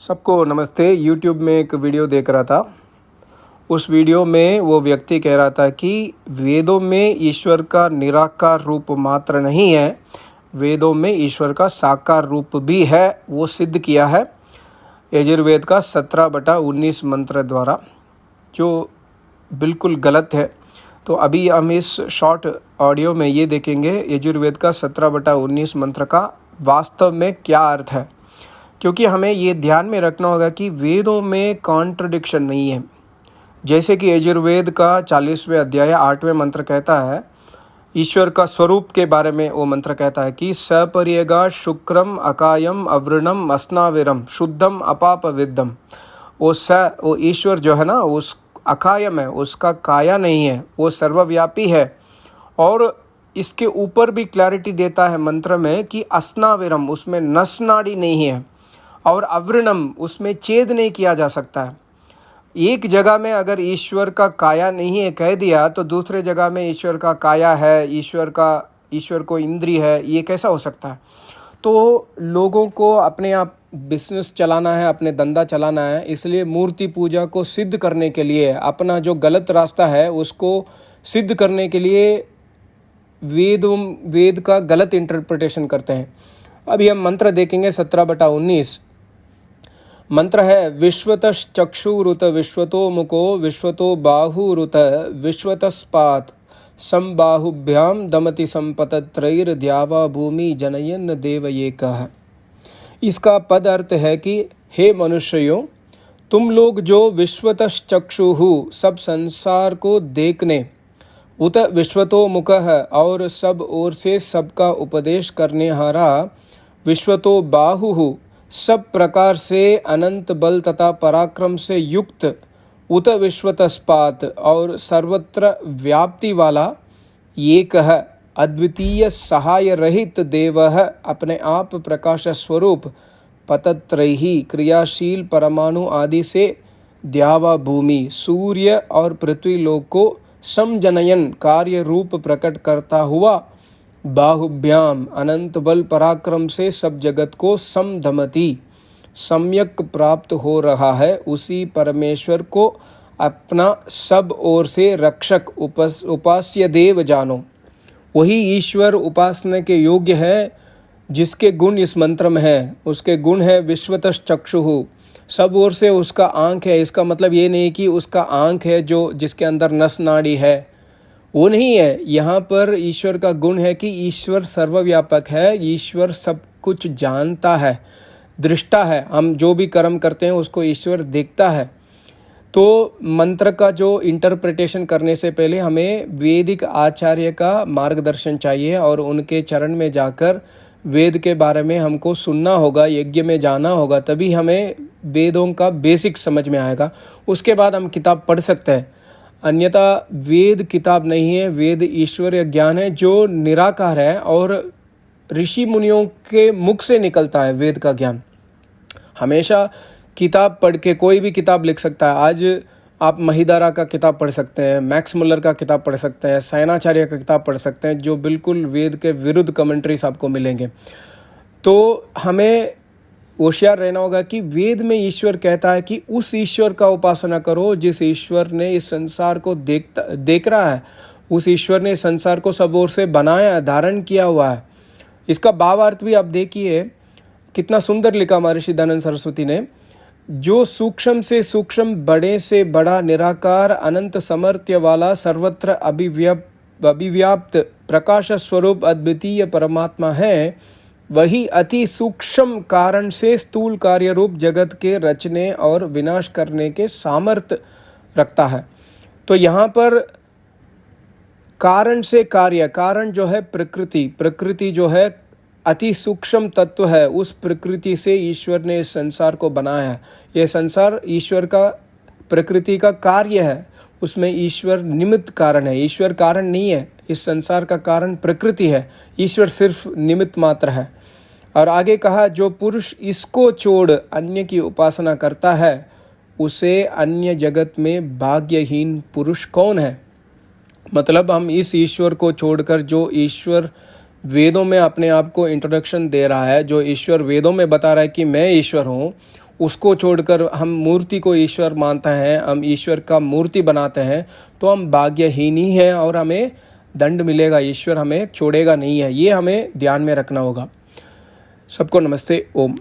सबको नमस्ते। YouTube में एक वीडियो देख रहा था। उस वीडियो में वो व्यक्ति कह रहा था कि वेदों में ईश्वर का निराकार रूप मात्र नहीं है, वेदों में ईश्वर का साकार रूप भी है। वो सिद्ध किया है यजुर्वेद का 17/19 मंत्र द्वारा, जो बिल्कुल गलत है। तो अभी हम इस शॉर्ट ऑडियो में ये देखेंगे यजुर्वेद का 17/19 मंत्र का वास्तव में क्या अर्थ है, क्योंकि हमें ये ध्यान में रखना होगा कि वेदों में कॉन्ट्रडिक्शन नहीं है। जैसे कि यजुर्वेद का 40वें अध्याय 8वें मंत्र कहता है, ईश्वर का स्वरूप के बारे में वो मंत्र कहता है कि सपर्यगा शुक्रम अकायम अवृणम अस्नाविरम शुद्धम अपाप विद्धम। वो ईश्वर जो है ना, उस अकायम है, उसका काया नहीं है, वो सर्वव्यापी है। और इसके ऊपर भी क्लैरिटी देता है मंत्र में कि अस्नाविरम, उसमें नस नाड़ी नहीं है, और अवृणम, उसमें छेद नहीं किया जा सकता है। एक जगह में अगर ईश्वर का काया नहीं है कह दिया, तो दूसरे जगह में ईश्वर का काया है, ईश्वर को इंद्रिय है, ये कैसा हो सकता है? तो लोगों को अपने आप बिजनेस चलाना है, अपने धंधा चलाना है, इसलिए मूर्ति पूजा को सिद्ध करने के लिए, अपना जो गलत रास्ता है उसको सिद्ध करने के लिए वेद का गलत इंटरप्रिटेशन करते हैं। अभी हम मंत्र देखेंगे 17/19 मंत्र है। विश्वतश्चक्षुरुत विश्वतो मुको विश्वतो बाहुरुत विश्वतस्पात संबाहुभ्याम दमति संपतत्रैर्द्यावा भूमि जनयन देवयेकः। इसका पद अर्थ है कि हे मनुष्यों, तुम लोग जो विश्वतश्चक्षुः सब संसार को देखने, उत विश्वतो मुखः और सब ओर से सबका उपदेश करने हारा, विश्वतो बाहुः सब प्रकार से अनंत बल तथा पराक्रम से युक्त, उत विश्वतस्पात और सर्वत्र व्याप्ति वाला, एकः अद्वितीय सहाय रहित देवः अपने आप प्रकाश स्वरूप, पतत्रैहि क्रियाशील परमाणु आदि से द्यावा भूमि सूर्य और पृथ्वी लोक को समजनयन कार्य रूप प्रकट करता हुआ, बाहुभ्याम अनंत बल पराक्रम से सब जगत को समधमति सम्यक प्राप्त हो रहा है, उसी परमेश्वर को अपना सब ओर से रक्षक उपास्य देव जानो। वही ईश्वर उपासना के योग्य है, जिसके गुण इस मंत्र में है। उसके गुण है विश्वतश्चक्षुः, सब ओर से उसका आँख है। इसका मतलब ये नहीं कि उसका आँख है जो जिसके अंदर नस नाड़ी है, वो नहीं है। यहाँ पर ईश्वर का गुण है कि ईश्वर सर्वव्यापक है, ईश्वर सब कुछ जानता है, दृष्टा है। हम जो भी कर्म करते हैं उसको ईश्वर देखता है। तो मंत्र का जो इंटरप्रिटेशन करने से पहले हमें वैदिक आचार्य का मार्गदर्शन चाहिए, और उनके चरण में जाकर वेद के बारे में हमको सुनना होगा, यज्ञ में जाना होगा, तभी हमें वेदों का बेसिक समझ में आएगा। उसके बाद हम किताब पढ़ सकते हैं, अन्यथा वेद किताब नहीं है, वेद ईश्वरीय ज्ञान है जो निराकार है, और ऋषि मुनियों के मुख से निकलता है वेद का ज्ञान। हमेशा किताब पढ़ के कोई भी किताब लिख सकता है। आज आप महिदारा का किताब पढ़ सकते हैं, मैक्स मुलर का किताब पढ़ सकते हैं, सायणाचार्य का किताब पढ़ सकते हैं, जो बिल्कुल वेद के विरुद्ध कमेंट्रीज आपको मिलेंगे। तो हमें होशियार रहना होगा कि वेद में ईश्वर कहता है कि उस ईश्वर का उपासना करो जिस ईश्वर ने इस संसार को देख रहा है, उस ईश्वर ने संसार को सब ओर से बनाया, धारण किया हुआ है। इसका भावार्थ भी आप देखिए, कितना सुंदर लिखा महर्षि दयानंद सरस्वती ने। जो सूक्ष्म से सूक्ष्म, बड़े से बड़ा, निराकार अनंत समर्थ्य वाला, सर्वत्र अभिव्याप्त प्रकाश स्वरूप अद्वितीय परमात्मा है, वही अति सूक्ष्म कारण से स्थूल कार्य रूप जगत के रचने और विनाश करने के सामर्थ्य रखता है। तो यहाँ पर कारण से कार्य, कारण जो है प्रकृति, प्रकृति जो है अति सूक्ष्म तत्व है, उस प्रकृति से ईश्वर ने इस संसार को बनाया है। यह संसार ईश्वर का, प्रकृति का कार्य है, उसमें ईश्वर निमित्त कारण है, ईश्वर कारण नहीं है। इस संसार का कारण प्रकृति है, ईश्वर सिर्फ निमित्त मात्र है। और आगे कहा, जो पुरुष इसको छोड़ अन्य की उपासना करता है, उसे अन्य जगत में भाग्यहीन पुरुष कौन है। मतलब हम इस ईश्वर को छोड़कर, जो ईश्वर वेदों में अपने आप को इंट्रोडक्शन दे रहा है, जो ईश्वर वेदों में बता रहा है कि मैं ईश्वर हूँ, उसको छोड़कर हम मूर्ति को ईश्वर मानते हैं, हम ईश्वर का मूर्ति बनाते हैं, तो हम भाग्यहीन ही हैं और हमें दंड मिलेगा, ईश्वर हमें छोड़ेगा नहीं है। ये हमें ध्यान में रखना होगा। सबको नमस्ते। ओम।